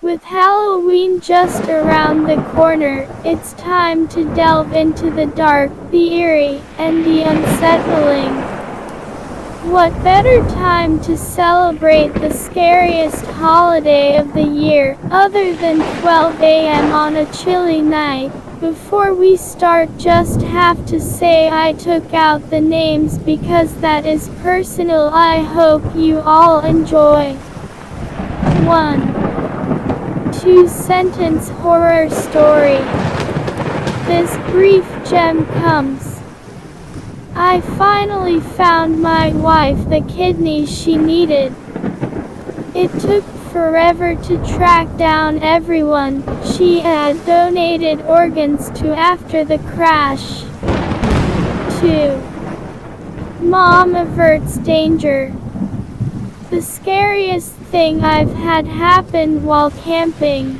With Halloween just around the corner, it's time to delve into the dark, the eerie, and the unsettling. What better time to celebrate the scariest holiday of the year, other than 12 a.m. on a chilly night? Before we start, just have to say I took out the names because that is personal. I hope you all enjoy. 1. Two-sentence horror story. This brief gem comes. I finally found my wife the kidneys she needed. It took forever to track down everyone she had donated organs to after the crash. 2. Mom averts danger. The scariest thing I've had happen while camping.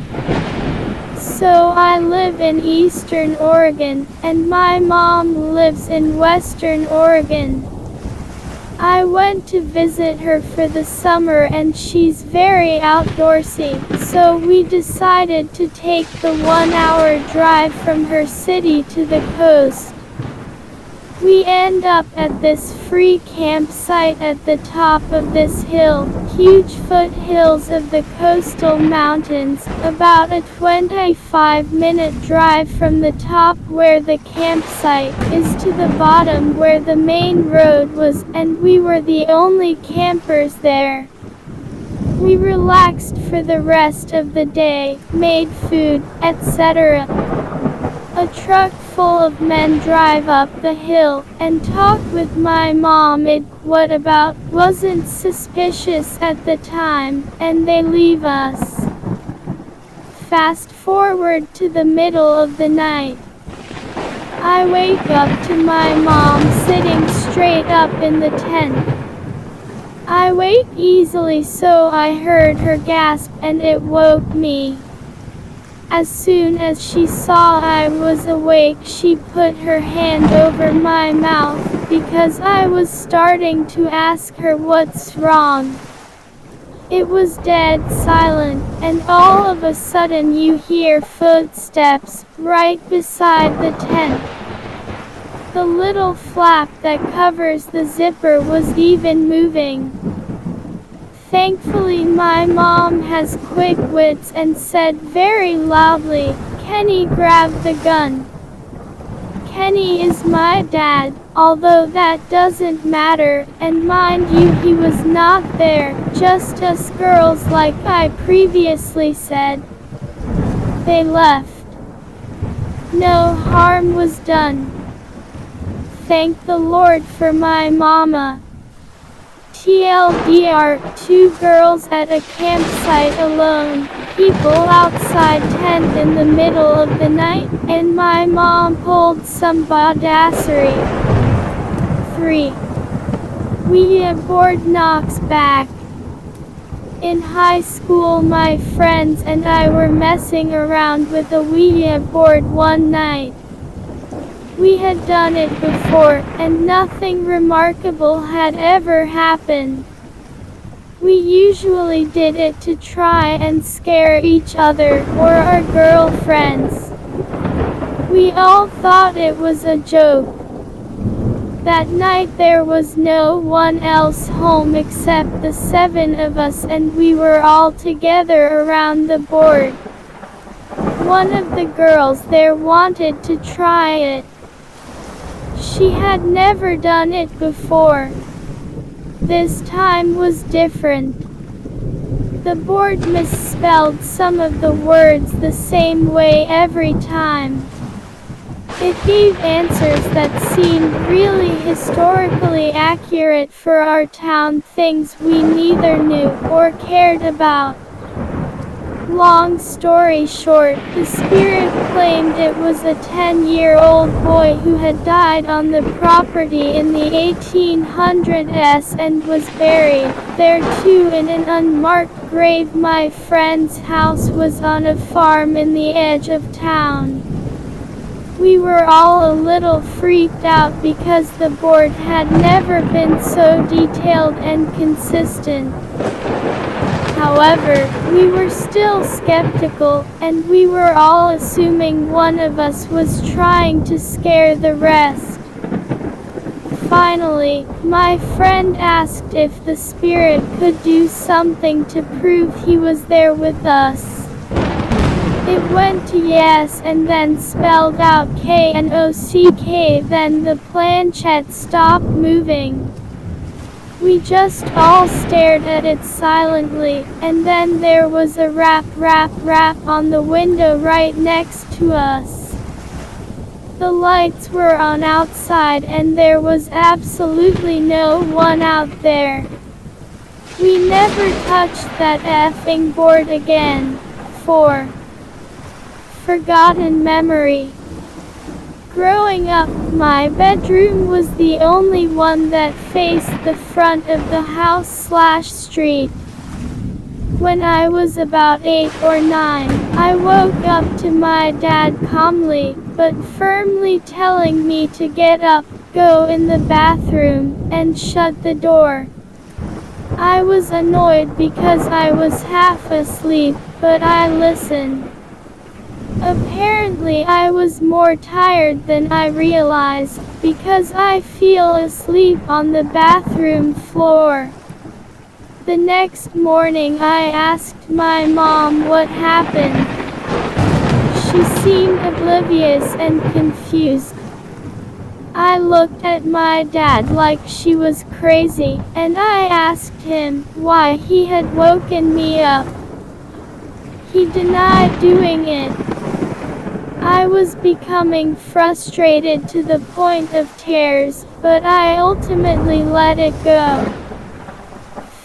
So I live in Eastern Oregon, and my mom lives in Western Oregon. I went to visit her for the summer and she's very outdoorsy, so we decided to take the 1-hour drive from her city to the coast. We end up at this free campsite at the top of this hill, huge foothills of the coastal mountains, about a 25-minute drive from the top where the campsite is to the bottom where the main road was, and we were the only campers there. We relaxed for the rest of the day, made food, etc. A truck full of men drive up the hill and talk with my mom. It wasn't suspicious at the time, and they leave us. Fast forward to the middle of the night. I wake up to my mom sitting straight up in the tent. I wake easily, so I heard her gasp and it woke me. As soon as she saw I was awake, she put her hand over my mouth because I was starting to ask her what's wrong. It was dead silent, and all of a sudden you hear footsteps right beside the tent. The little flap that covers the zipper was even moving. Thankfully my mom has quick wits and said very loudly, "Kenny, grab the gun." Kenny is my dad, although that doesn't matter, and mind you, he was not there, just us girls like I previously said. They left. No harm was done. Thank the Lord for my mama. TLDR, 2 girls at a campsite alone, people outside tent in the middle of the night, and my mom pulled some badassery. 3. Ouija board knocks back. In high school my friends and I were messing around with a Ouija board one night. We had done it before, and nothing remarkable had ever happened. We usually did it to try and scare each other or our girlfriends. We all thought it was a joke. That night there was no one else home except the 7 of us, and we were all together around the board. One of the girls there wanted to try it. She had never done it before. This time was different. The board misspelled some of the words the same way every time. It gave answers that seemed really historically accurate for our town, things we neither knew or cared about. Long story short, the spirit claimed it was a 10-year-old boy who had died on the property in the 1800s and was buried there too in an unmarked grave. My friend's house was on a farm in the edge of town. We were all a little freaked out because the board had never been so detailed and consistent. However, we were still skeptical, and we were all assuming one of us was trying to scare the rest. Finally, my friend asked if the spirit could do something to prove he was there with us. It went to yes and then spelled out KNOCK, then the planchette stopped moving. We just all stared at it silently, and then there was a rap rap rap on the window right next to us. The lights were on outside and there was absolutely no one out there. We never touched that effing board again. 4. Forgotten memory. Growing up, my bedroom was the only one that faced the front of the house/street. When I was about 8 or 9, I woke up to my dad calmly, but firmly telling me to get up, go in the bathroom, and shut the door. I was annoyed because I was half asleep, but I listened. Apparently I was more tired than I realized, because I fell asleep on the bathroom floor. The next morning I asked my mom what happened. She seemed oblivious and confused. I looked at my dad like she was crazy, and I asked him why he had woken me up. He denied doing it. I was becoming frustrated to the point of tears, but I ultimately let it go.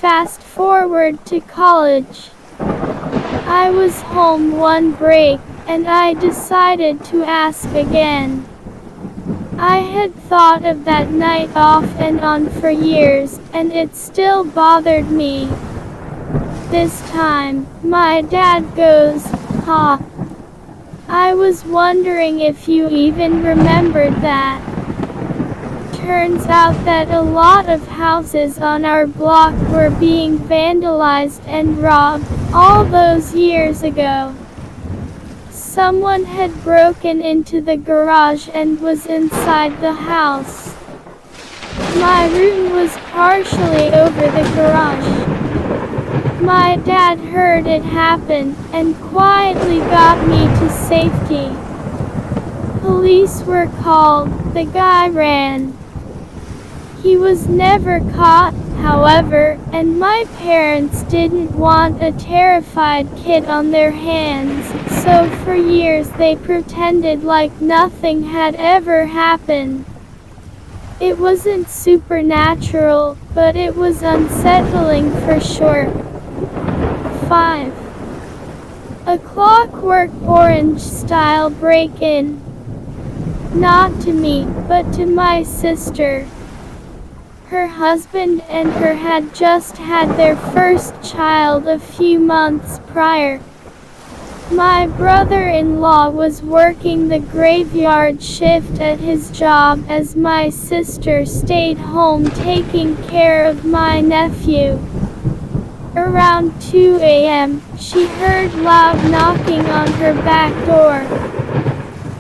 Fast forward to college. I was home one break, and I decided to ask again. I had thought of that night off and on for years, and it still bothered me. This time, my dad goes, "Ha. I was wondering if you even remembered that." Turns out that a lot of houses on our block were being vandalized and robbed all those years ago. Someone had broken into the garage and was inside the house. My room was partially over the garage. My dad heard it happen, and quietly got me to safety. Police were called, the guy ran. He was never caught, however, and my parents didn't want a terrified kid on their hands, so for years they pretended like nothing had ever happened. It wasn't supernatural, but it was unsettling for sure. 5. A Clockwork Orange-style break-in. Not to me, but to my sister. Her husband and her had just had their first child a few months prior. My brother-in-law was working the graveyard shift at his job as my sister stayed home taking care of my nephew. Around 2 a.m., she heard loud knocking on her back door.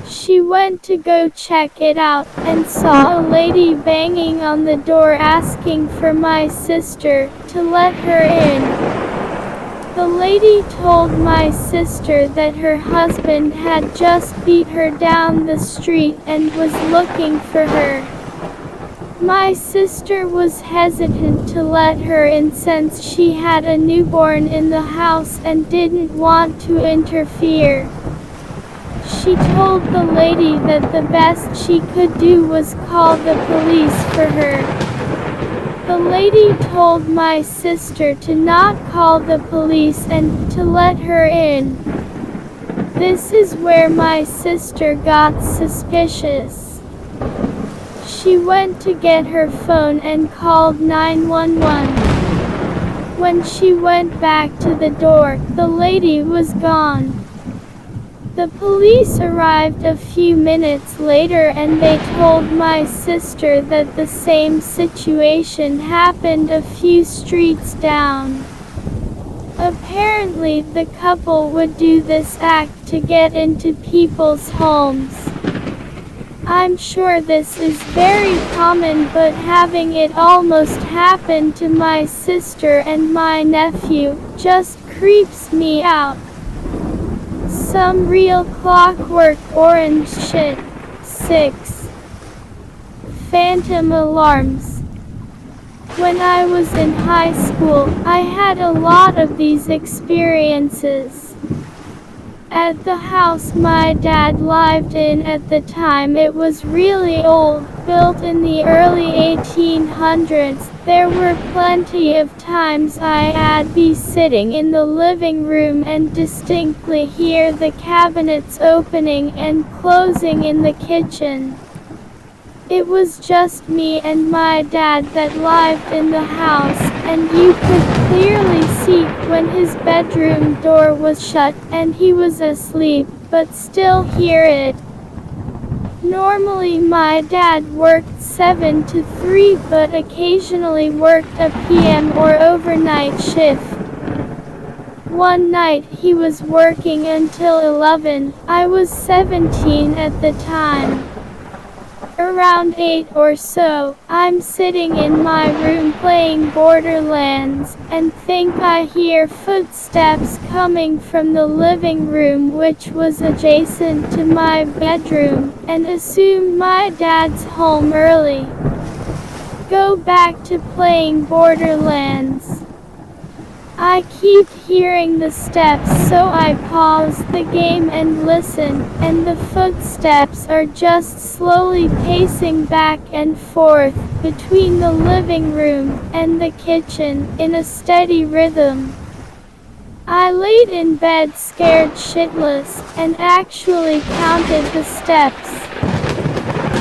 She went to go check it out, and saw a lady banging on the door asking for my sister to let her in. The lady told my sister that her husband had just beat her down the street and was looking for her. My sister was hesitant to let her in since she had a newborn in the house and didn't want to interfere. She told the lady that the best she could do was call the police for her. The lady told my sister to not call the police and to let her in. This is where my sister got suspicious. She went to get her phone and called 911. When she went back to the door, the lady was gone. The police arrived a few minutes later and they told my sister that the same situation happened a few streets down. Apparently the couple would do this act to get into people's homes. I'm sure this is very common, but having it almost happen to my sister and my nephew just creeps me out. Some real Clockwork Orange shit. 6. Phantom alarms. When I was in high school, I had a lot of these experiences. At the house my dad lived in at the time, it was really old, built in the early 1800s. There were plenty of times I'd be sitting in the living room and distinctly hear the cabinets opening and closing in the kitchen. It was just me and my dad that lived in the house, and you could clearly see when his bedroom door was shut and he was asleep, but still hear it. Normally my dad worked 7 to 3, but occasionally worked a PM or overnight shift. One night he was working until 11. I was 17 at the time. Around 8 or so, I'm sitting in my room playing Borderlands, and think I hear footsteps coming from the living room, which was adjacent to my bedroom, and assume my dad's home early. Go back to playing Borderlands. I keep hearing the steps, so I pause the game and listen, and the footsteps are just slowly pacing back and forth between the living room and the kitchen in a steady rhythm. I laid in bed scared shitless and actually counted the steps.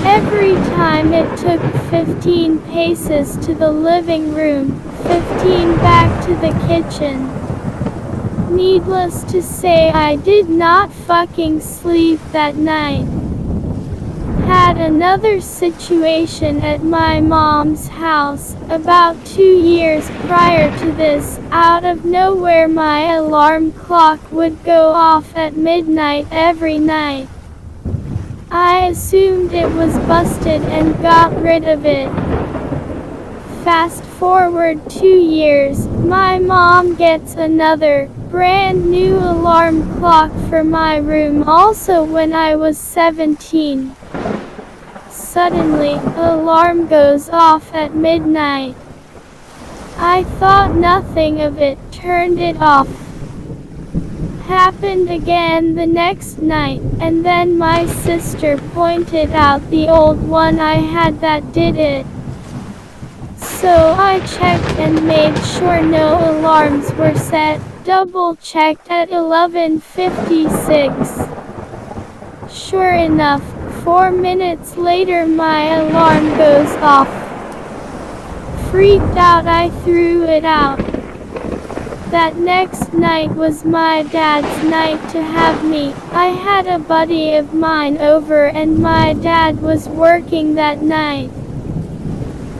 Every time it took 15 paces to the living room, 15 back to the kitchen. Needless to say, I did not fucking sleep that night. Had another situation at my mom's house about 2 years prior to this. Out of nowhere my alarm clock would go off at midnight every night. I assumed it was busted and got rid of it. Fast forward 2 years, my mom gets another, brand new alarm clock for my room, also when I was 17. Suddenly, the alarm goes off at midnight. I thought nothing of it, turned it off. Happened again the next night, and then my sister pointed out the old one I had that did it. So I checked and made sure no alarms were set, double-checked at 11:56. Sure enough, 4 minutes later my alarm goes off. Freaked out, I threw it out. That next night was my dad's night to have me. I had a buddy of mine over and my dad was working that night.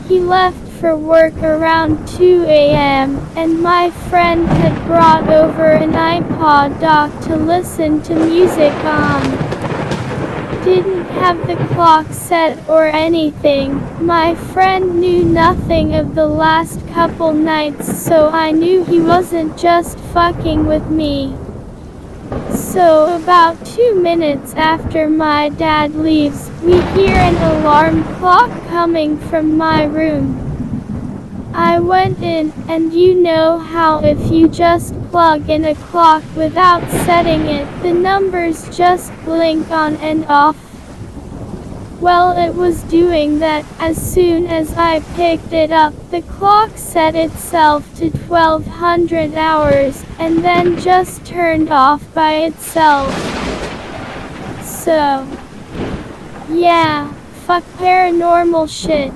He left for work around 2 a.m., and my friend had brought over an iPod dock to listen to music on. Didn't have the clock set or anything. My friend knew nothing of the last couple nights, so I knew he wasn't just fucking with me. So about 2 minutes after my dad leaves, we hear an alarm clock coming from my room. I went in, and you know how if you just plug in a clock without setting it, the numbers just blink on and off? Well, it was doing that. As soon as I picked it up, the clock set itself to 1200 hours, and then just turned off by itself. So, yeah, fuck paranormal shit.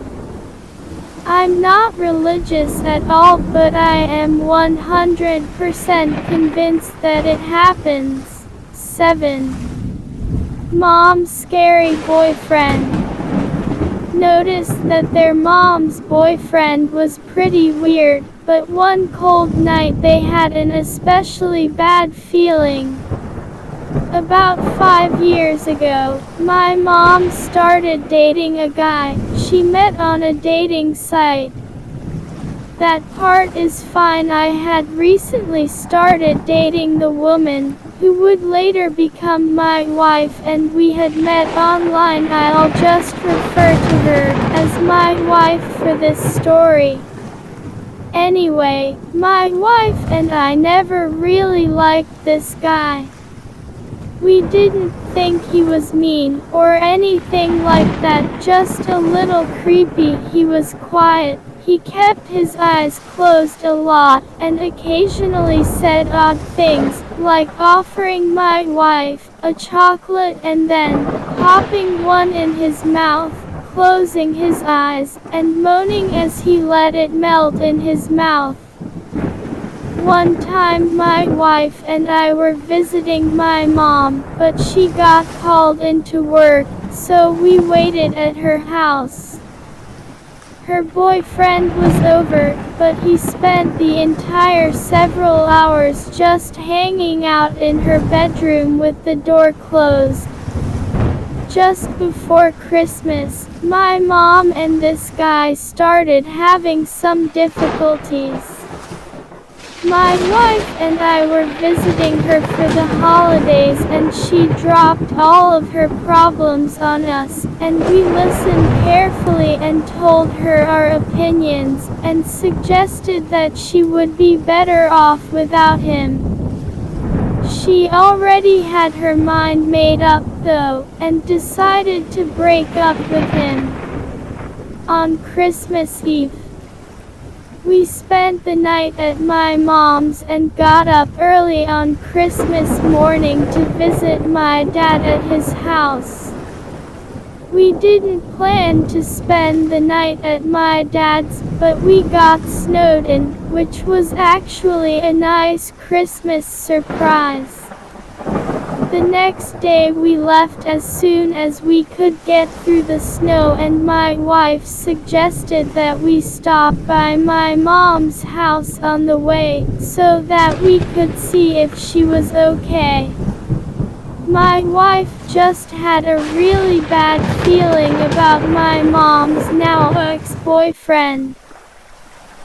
I'm not religious at all, but I am 100% convinced that it happens. 7. Mom's scary boyfriend. Noticed that their mom's boyfriend was pretty weird. but one cold night they had an especially bad feeling. About 5 years ago, my mom started dating a guy she met on a dating site. That part is fine. I had recently started dating the woman who would later become my wife, and we had met online. I'll just refer to her as my wife for this story. Anyway, my wife and I never really liked this guy. We didn't think he was mean or anything like that, just a little creepy. He was quiet. He kept his eyes closed a lot and occasionally said odd things, like offering my wife a chocolate and then popping one in his mouth, closing his eyes, and moaning as he let it melt in his mouth. One time my wife and I were visiting my mom, but she got called into work, so we waited at her house. Her boyfriend was over, but he spent the entire several hours just hanging out in her bedroom with the door closed. Just before Christmas, my mom and this guy started having some difficulties. My wife and I were visiting her for the holidays, and she dropped all of her problems on us, and we listened carefully and told her our opinions, and suggested that she would be better off without him. She already had her mind made up though, and decided to break up with him. On Christmas Eve, we spent the night at my mom's and got up early on Christmas morning to visit my dad at his house. We didn't plan to spend the night at my dad's, but we got snowed in, which was actually a nice Christmas surprise. The next day we left as soon as we could get through the snow, and my wife suggested that we stop by my mom's house on the way, so that we could see if she was okay. My wife just had a really bad feeling about my mom's now ex-boyfriend.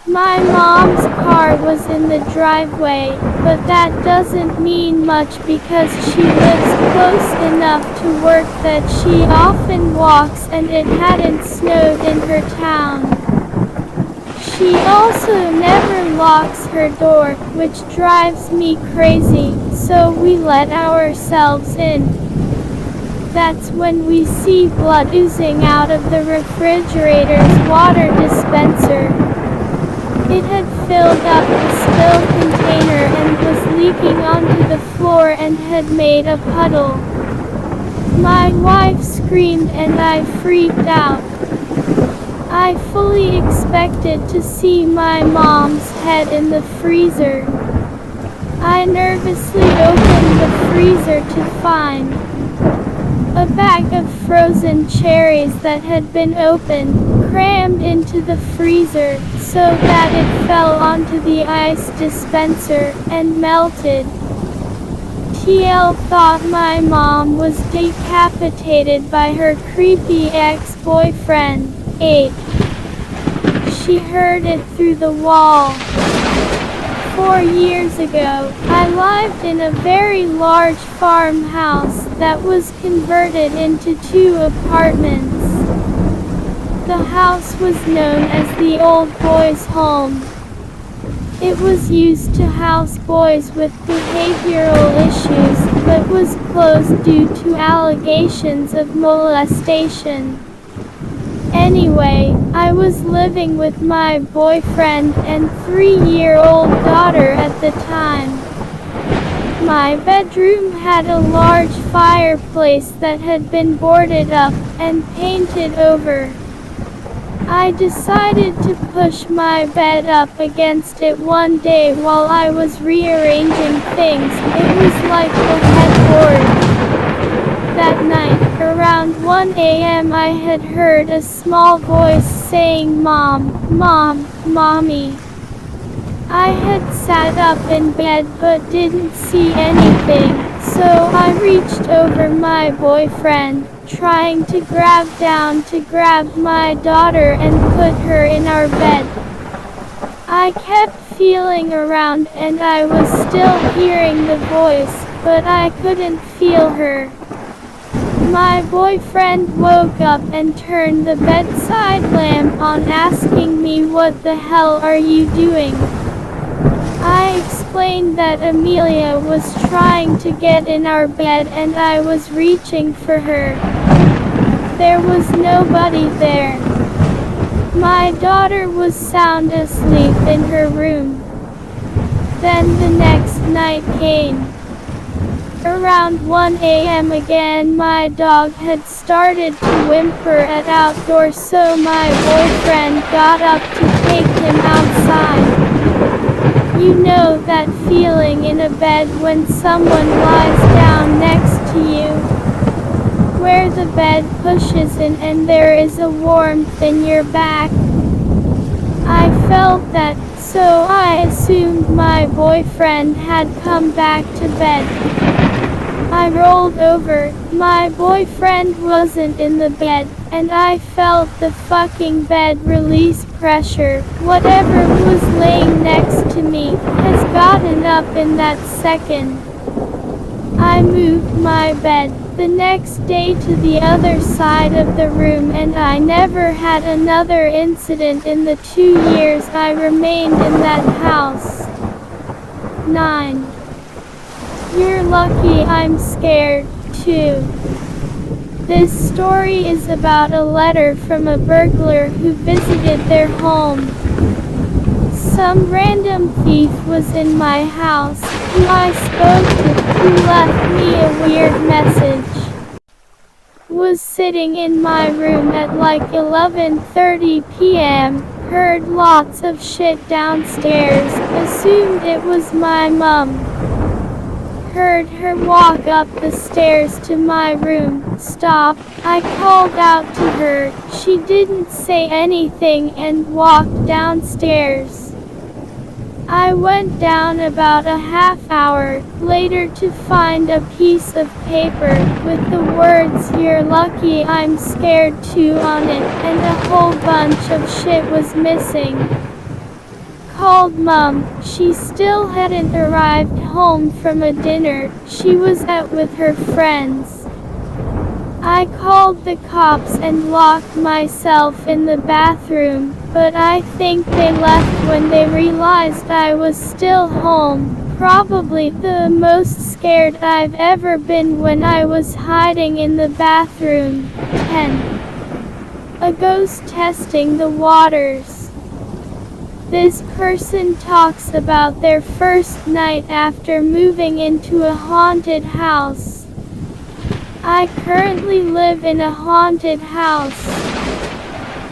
My mom's car was in the driveway, but that doesn't mean much because she lives close enough to work that she often walks, and it hadn't snowed in her town. She also never locks her door, which drives me crazy, so we let ourselves in. That's when we see blood oozing out of the refrigerator's water dispenser. It had filled up the spill container and was leaking onto the floor and had made a puddle. My wife screamed and I freaked out. I fully expected to see my mom's head in the freezer. I nervously opened the freezer to find a bag of frozen cherries that had been opened, crammed into the freezer, so that it fell onto the ice dispenser and melted. TL thought my mom was decapitated by her creepy ex-boyfriend. 8. She heard it through the wall. 4 years ago, I lived in a very large farmhouse that was converted into 2 apartments. The house was known as the Old Boys' Home. It was used to house boys with behavioral issues, but was closed due to allegations of molestation. Anyway, I was living with my boyfriend and 3-year-old daughter at the time. My bedroom had a large fireplace that had been boarded up and painted over. I decided to push my bed up against it one day while I was rearranging things. It was like the headboard. That night, around 1 a.m. I had heard a small voice saying, "Mom, Mom, Mommy." I had sat up in bed but didn't see anything, so I reached over my boyfriend, trying to grab my daughter and put her in our bed. I kept feeling around and I was still hearing the voice, but I couldn't feel her. My boyfriend woke up and turned the bedside lamp on, asking me, "What the hell are you doing?" I explained that Amelia was trying to get in our bed and I was reaching for her. There was nobody there. My daughter was sound asleep in her room. Then the next night came. Around 1 a.m. again, my dog had started to whimper at outdoors, so my boyfriend got up to take him outside. You know that feeling in a bed when someone lies down next to you, where the bed pushes in and there is a warmth in your back? I felt that, so I assumed my boyfriend had come back to bed. I rolled over, my boyfriend wasn't in the bed, and I felt the fucking bed release pressure. Whatever was laying next to me has gotten up in that second. I moved my bed the next day to the other side of the room, and I never had another incident in the 2 years I remained in that house. 9. You're lucky I'm scared, too. This story is about a letter from a burglar who visited their home. Some random thief was in my house, who I spoke to, who left me a weird message. Was sitting in my room at like 11:30 p.m., heard lots of shit downstairs, assumed it was my mum. Heard her walk up the stairs to my room, stop, I called out to her, she didn't say anything and walked downstairs. I went down about a half hour later to find a piece of paper with the words "You're lucky I'm scared too" on it, and a whole bunch of shit was missing. Called Mum, she still hadn't arrived home from a dinner she was at with her friends. I called the cops and locked myself in the bathroom, but I think they left when they realized I was still home. Probably the most scared I've ever been when I was hiding in the bathroom. 10. A ghost testing the waters. This person talks about their first night after moving into a haunted house. I currently live in a haunted house.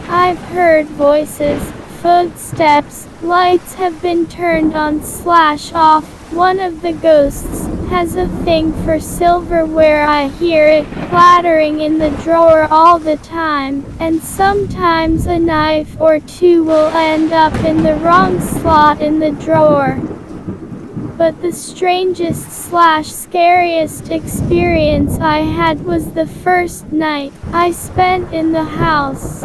I've heard voices, footsteps, lights have been turned on/off. One of the ghosts has a thing for silverware. I hear it clattering in the drawer all the time, and sometimes a knife or two will end up in the wrong slot in the drawer. But the strangest/scariest experience I had was the first night I spent in the house.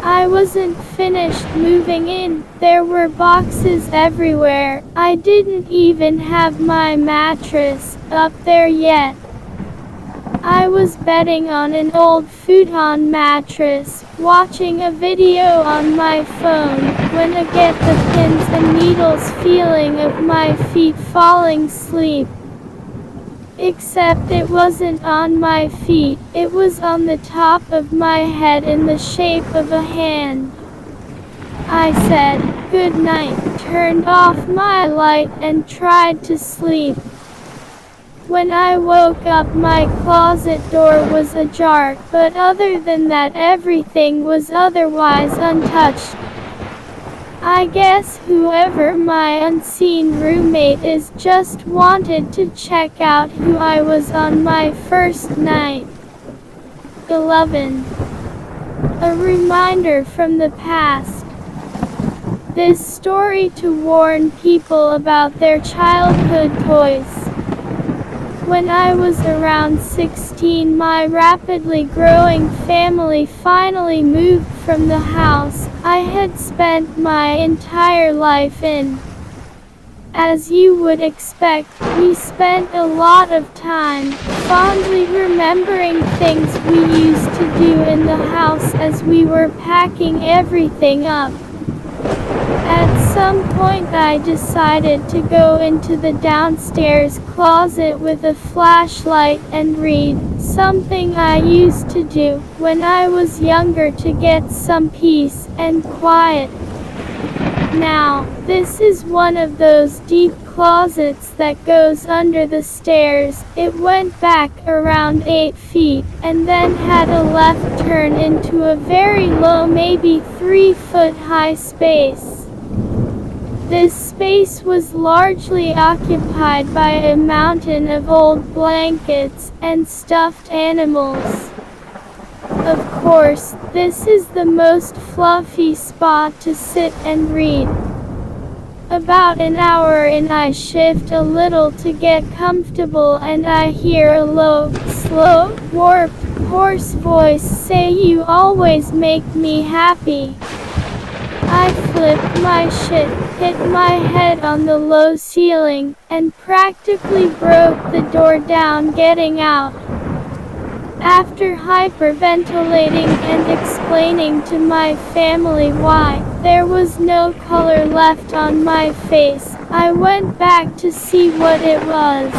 I wasn't finished moving in, there were boxes everywhere. I didn't even have my mattress up there yet. I was bedding on an old futon mattress, watching a video on my phone, when I get the pins and needles feeling of my feet falling asleep. Except it wasn't on my feet, it was on the top of my head in the shape of a hand. I said, "Good night," turned off my light and tried to sleep. When I woke up, my closet door was ajar, but other than that everything was otherwise untouched. I guess whoever my unseen roommate is just wanted to check out who I was on my first night. 11. A reminder from the past. This story to warn people about their childhood toys. When I was around 16, my rapidly growing family finally moved from the house I had spent my entire life in. As you would expect, we spent a lot of time fondly remembering things we used to do in the house as we were packing everything up. At some point I decided to go into the downstairs closet with a flashlight and read, something I used to do when I was younger to get some peace and quiet. Now, this is one of those deep closets that goes under the stairs. It went back around 8 feet and then had a left turn into a very low, maybe 3-foot high space. This space was largely occupied by a mountain of old blankets and stuffed animals. Of course, this is the most fluffy spot to sit and read. About an hour in, I shift a little to get comfortable and I hear a low, slow, warped, hoarse voice say, "You always make me happy." I flipped my shit, hit my head on the low ceiling, and practically broke the door down getting out. After hyperventilating and explaining to my family why there was no color left on my face, I went back to see what it was.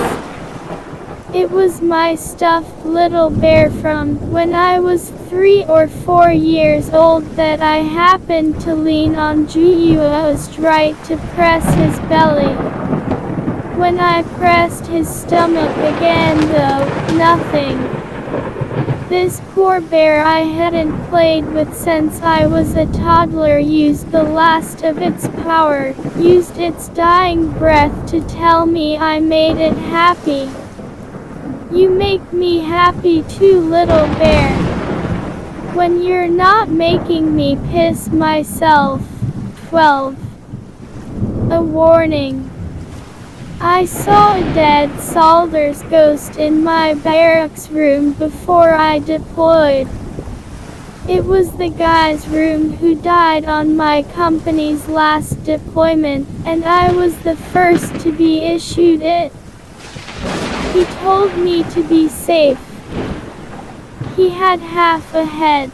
It was my stuffed little bear from when I was 3 or 4 years old that I happened to lean on just right to press his belly. When I pressed his stomach again though, nothing. This poor bear I hadn't played with since I was a toddler used the last of its power, used its dying breath to tell me I made it happy. "You make me happy too, little bear. When you're not making me piss myself." 12. A warning. I saw a dead soldier's ghost in my barracks room before I deployed. It was the guy's room who died on my company's last deployment, and I was the first to be issued it. He told me to be safe. He had half a head.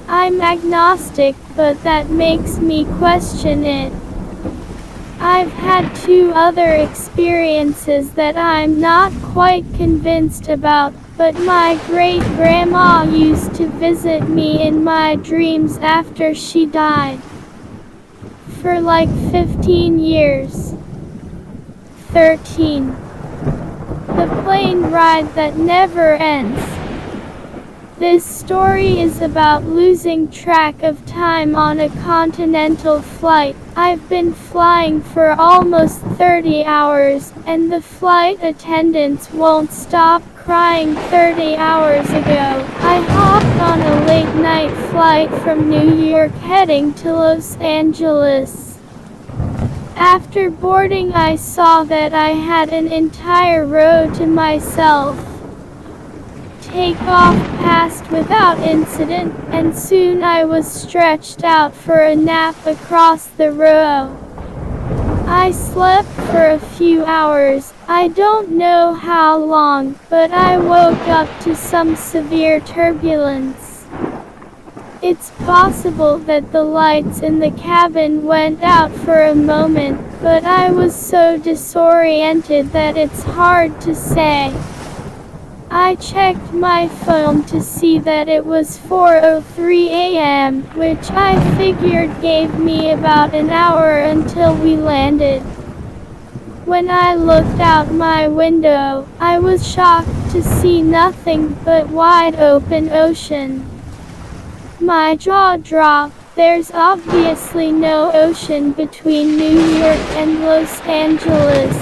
I'm agnostic, but that makes me question it. I've had 2 other experiences that I'm not quite convinced about, but my great-grandma used to visit me in my dreams after she died. For like 15 years. 13. The plane ride that never ends. This story is about losing track of time on a continental flight. I've been flying for almost 30 hours, and the flight attendants won't stop crying. 30 hours ago, I hopped on a late-night flight from New York heading to Los Angeles. After boarding, I saw that I had an entire row to myself. Takeoff passed without incident, and soon I was stretched out for a nap across the row. I slept for a few hours, I don't know how long, but I woke up to some severe turbulence. It's possible that the lights in the cabin went out for a moment, but I was so disoriented that it's hard to say. I checked my phone to see that it was 4:03 a.m., which I figured gave me about an hour until we landed. When I looked out my window, I was shocked to see nothing but wide open ocean. My jaw dropped. There's obviously no ocean between New York and Los Angeles.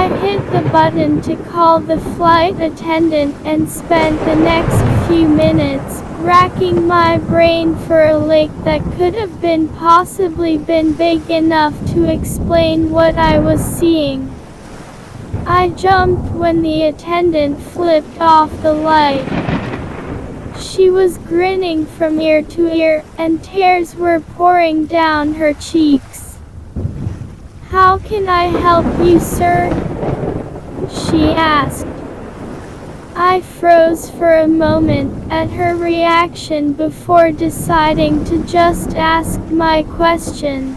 I hit the button to call the flight attendant and spent the next few minutes racking my brain for a lake that could have possibly been big enough to explain what I was seeing. I jumped when the attendant flipped off the light. She was grinning from ear to ear, and tears were pouring down her cheeks. "How can I help you, sir?" she asked. I froze for a moment at her reaction before deciding to just ask my question.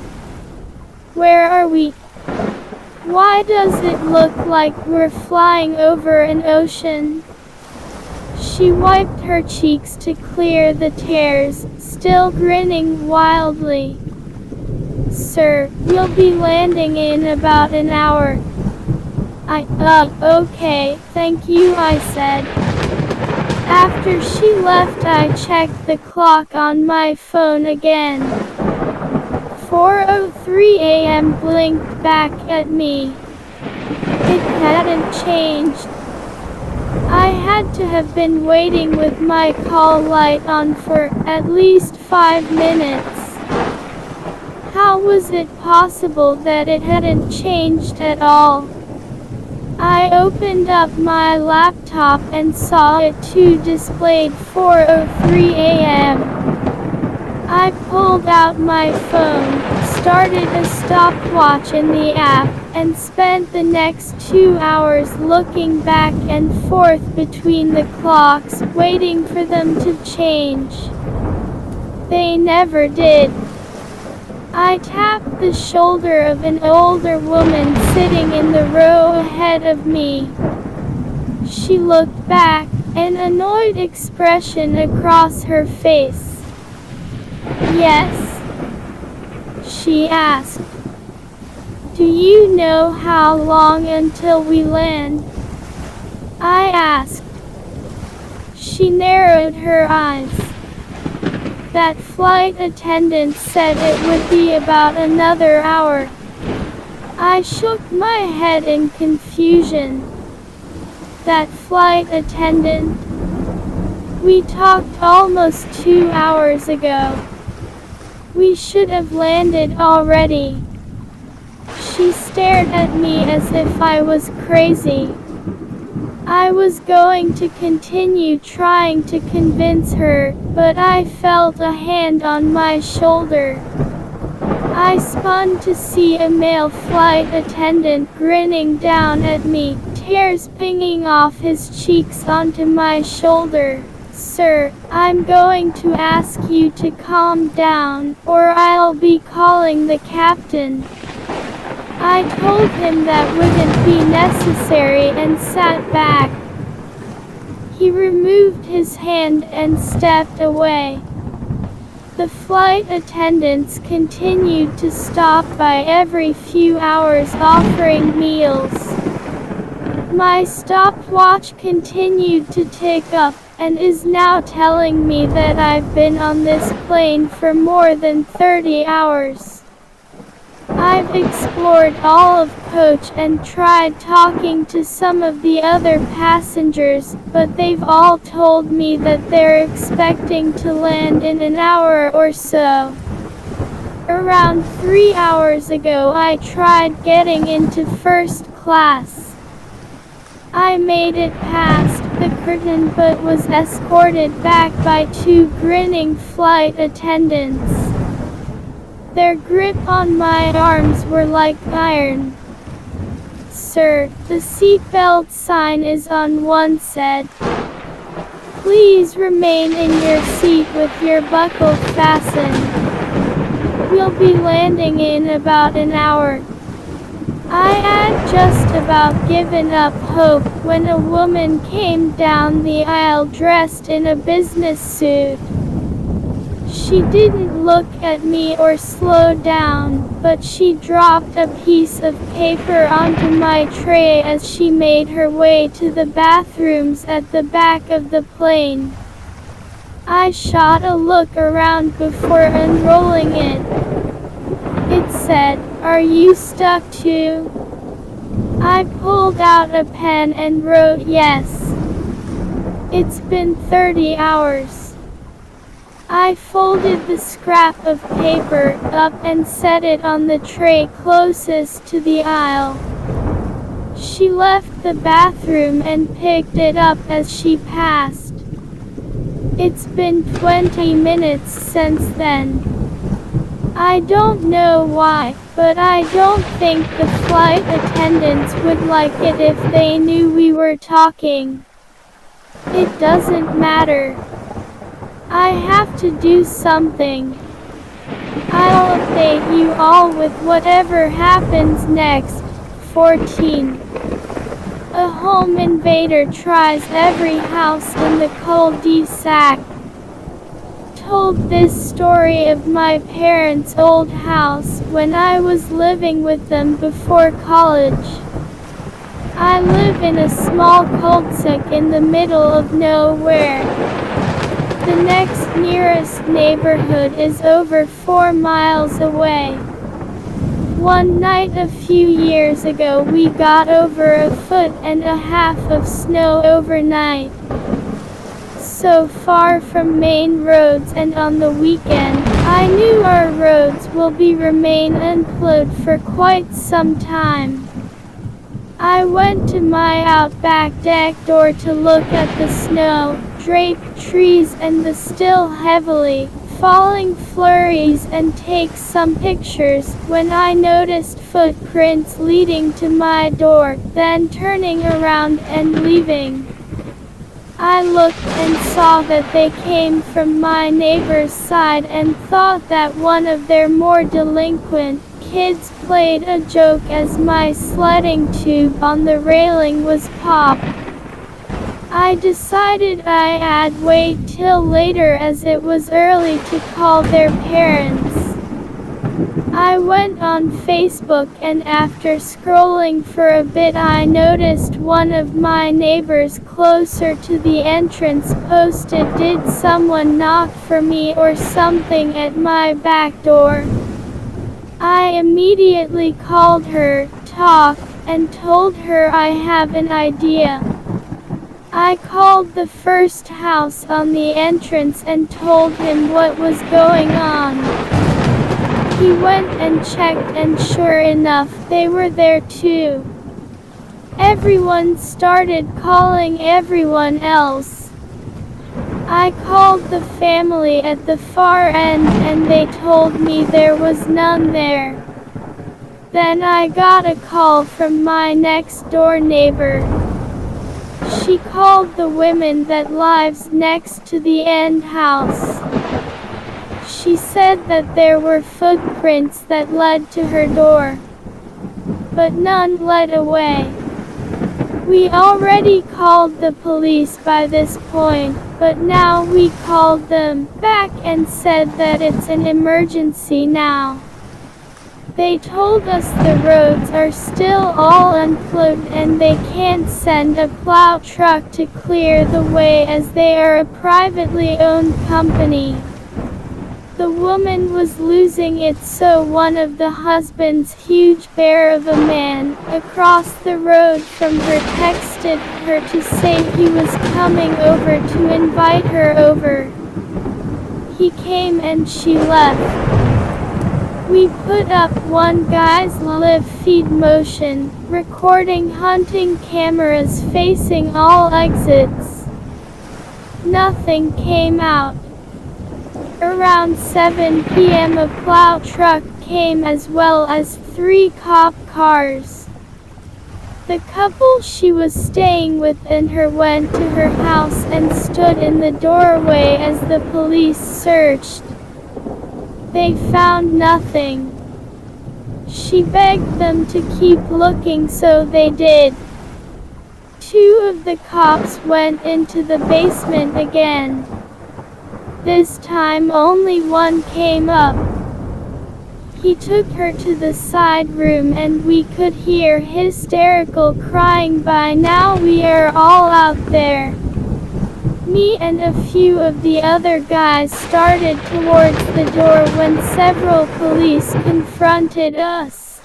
"Where are we? Why does it look like we're flying over an ocean?" She wiped her cheeks to clear the tears, still grinning wildly. "Sir, we'll be landing in about an hour." Okay, thank you," I said. After she left, I checked the clock on my phone again. 4:03 a.m. blinked back at me. It hadn't changed. I had to have been waiting with my call light on for at least 5 minutes. How was it possible that it hadn't changed at all? I opened up my laptop and saw it too displayed 4:03 a.m. I pulled out my phone, started a stopwatch in the app, and spent the next 2 hours looking back and forth between the clocks, waiting for them to change. They never did. I tapped the shoulder of an older woman sitting in the row ahead of me. She looked back, an annoyed expression across her face. "Yes?" she asked. "Do you know how long until we land?" I asked. She narrowed her eyes. "That flight attendant said it would be about another hour." I shook my head in confusion. "That flight attendant? We talked almost 2 hours ago. We should have landed already." She stared at me as if I was crazy. I was going to continue trying to convince her, but I felt a hand on my shoulder. I spun to see a male flight attendant grinning down at me, tears pinging off his cheeks onto my shoulder. "Sir, I'm going to ask you to calm down, or I'll be calling the captain." I told him that wouldn't be necessary and sat back. He removed his hand and stepped away. The flight attendants continued to stop by every few hours offering meals. My stopwatch continued to tick up, and is now telling me that I've been on this plane for more than 30 hours. I've explored all of Coach and tried talking to some of the other passengers, but they've all told me that they're expecting to land in an hour or so. Around 3 hours ago, I tried getting into first class. I made it past the curtain but was escorted back by 2 grinning flight attendants. Their grip on my arms were like iron. "Sir, the seatbelt sign is on," one said. "Please remain in your seat with your buckle fastened. We'll be landing in about an hour." I had just about given up hope when a woman came down the aisle dressed in a business suit. She didn't look at me or slow down, but she dropped a piece of paper onto my tray as she made her way to the bathrooms at the back of the plane. I shot a look around before unrolling it. It said, "Are you stuck too?" I pulled out a pen and wrote yes. It's been 30 hours. I folded the scrap of paper up and set it on the tray closest to the aisle. She left the bathroom and picked it up as she passed. It's been 20 minutes since then. I don't know why, but I don't think the flight attendants would like it if they knew we were talking. It doesn't matter. I have to do something. I'll update you all with whatever happens next. 14. A home invader tries every house in the cul-de-sac. Told this story of my parents' old house when I was living with them before college. I live in a small cul-de-sac in the middle of nowhere. The next nearest neighborhood is over 4 miles away. One night a few years ago we got over 1.5 feet of snow overnight. So far from main roads and on the weekend, I knew our roads will remain unplowed for quite some time. I went to my out-back deck door to look at the snow-draped trees and the still heavily falling flurries and take some pictures when I noticed footprints leading to my door, then turning around and leaving. I looked and saw that they came from my neighbor's side and thought that one of their more delinquent kids played a joke as my sledding tube on the railing was popped. I decided I'd wait till later as it was early to call their parents. I went on Facebook and after scrolling for a bit I noticed one of my neighbors closer to the entrance posted, "Did someone knock for me or something at my back door?" I immediately called her, talked, and told her I have an idea. I called the first house on the entrance and told him what was going on. He went and checked and sure enough, they were there too. Everyone started calling everyone else. I called the family at the far end and they told me there was none there. Then I got a call from my next door neighbor. She called the woman that lives next to the end house. She said that there were footprints that led to her door, but none led away. We already called the police by this point, but now we called them back and said that it's an emergency now. They told us the roads are still all unplowed and they can't send a plow truck to clear the way as they are a privately owned company. The woman was losing it, so one of the husbands, huge bear of a man, across the road from her texted her to say he was coming over to invite her over. He came and she left. We put up one guy's live feed motion, recording hunting cameras facing all exits. Nothing came out. Around 7 p.m. a plow truck came as well as 3 cop cars. The couple she was staying with and her went to her house and stood in the doorway as the police searched. They found nothing. She begged them to keep looking, so they did. 2 of the cops went into the basement again. This time only one came up. He took her to the side room and we could hear hysterical crying. By now we are all out there. Me and a few of the other guys started towards the door when several police confronted us.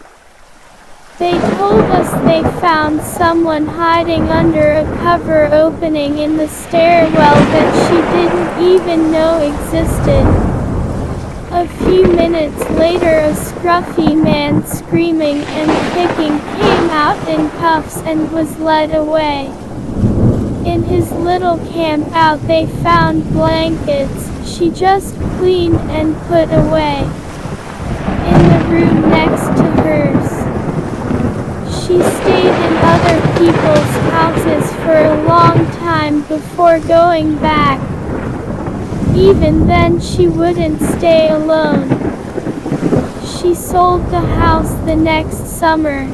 They told us they found someone hiding under a cover opening in the stairwell that she didn't even know existed. A few minutes later, a scruffy man screaming and kicking came out in cuffs and was led away. In his little camp out they found blankets she just cleaned and put away in the room next to hers. She stayed in other people's houses for a long time before going back. Even then she wouldn't stay alone. She sold the house the next summer.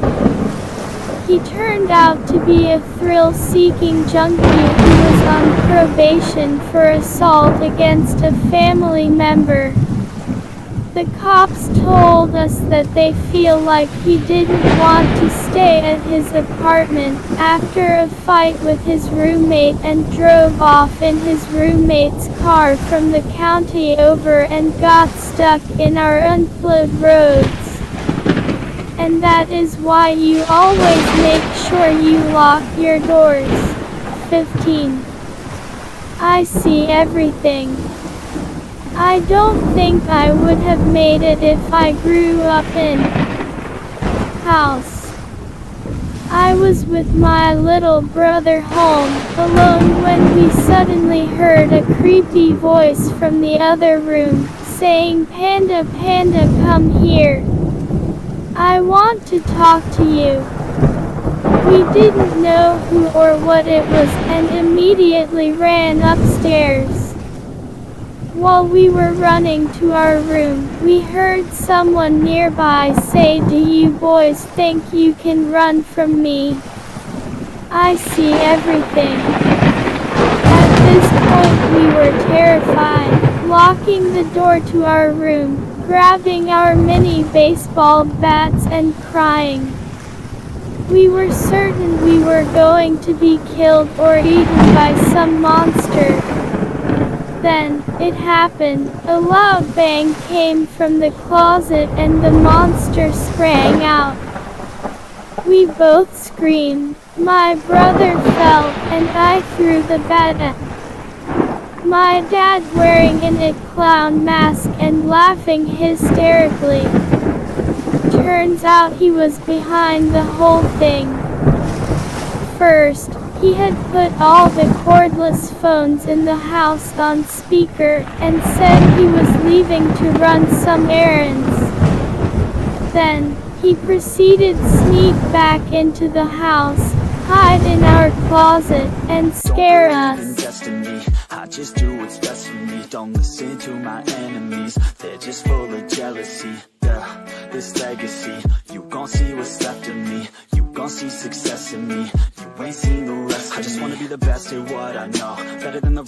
He turned out to be a thrill-seeking junkie who was on probation for assault against a family member. The cops told us that they feel like he didn't want to stay at his apartment after a fight with his roommate and drove off in his roommate's car from the county over and got stuck in our unplowed roads. And that is why you always make sure you lock your doors. 15. I see everything. I don't think I would have made it if I grew up in house. I was with my little brother home alone when we suddenly heard a creepy voice from the other room saying, "Panda, Panda, come here. I want to talk to you." We didn't know who or what it was and immediately ran upstairs. While we were running to our room, we heard someone nearby say, "Do you boys think you can run from me? I see everything." At this point we were terrified, locking the door to our room, grabbing our mini baseball bats and crying. We were certain we were going to be killed or eaten by some monster. Then, it happened. A loud bang came from the closet and the monster sprang out. We both screamed. My brother fell, and I threw the bat at my dad, wearing a clown mask and laughing hysterically. Turns out he was behind the whole thing. First, he had put all the cordless phones in the house on speaker and said he was leaving to run some errands. Then, he proceeded to sneak back into the house, hide in our closet, and scare us. I just do what's best for me. Don't listen to my enemies. They're just full of jealousy. Yeah, this legacy. You gon' see what's left of me. You gon' see success in me. You ain't seen the rest of me. I just wanna be the best at what I know. Better than the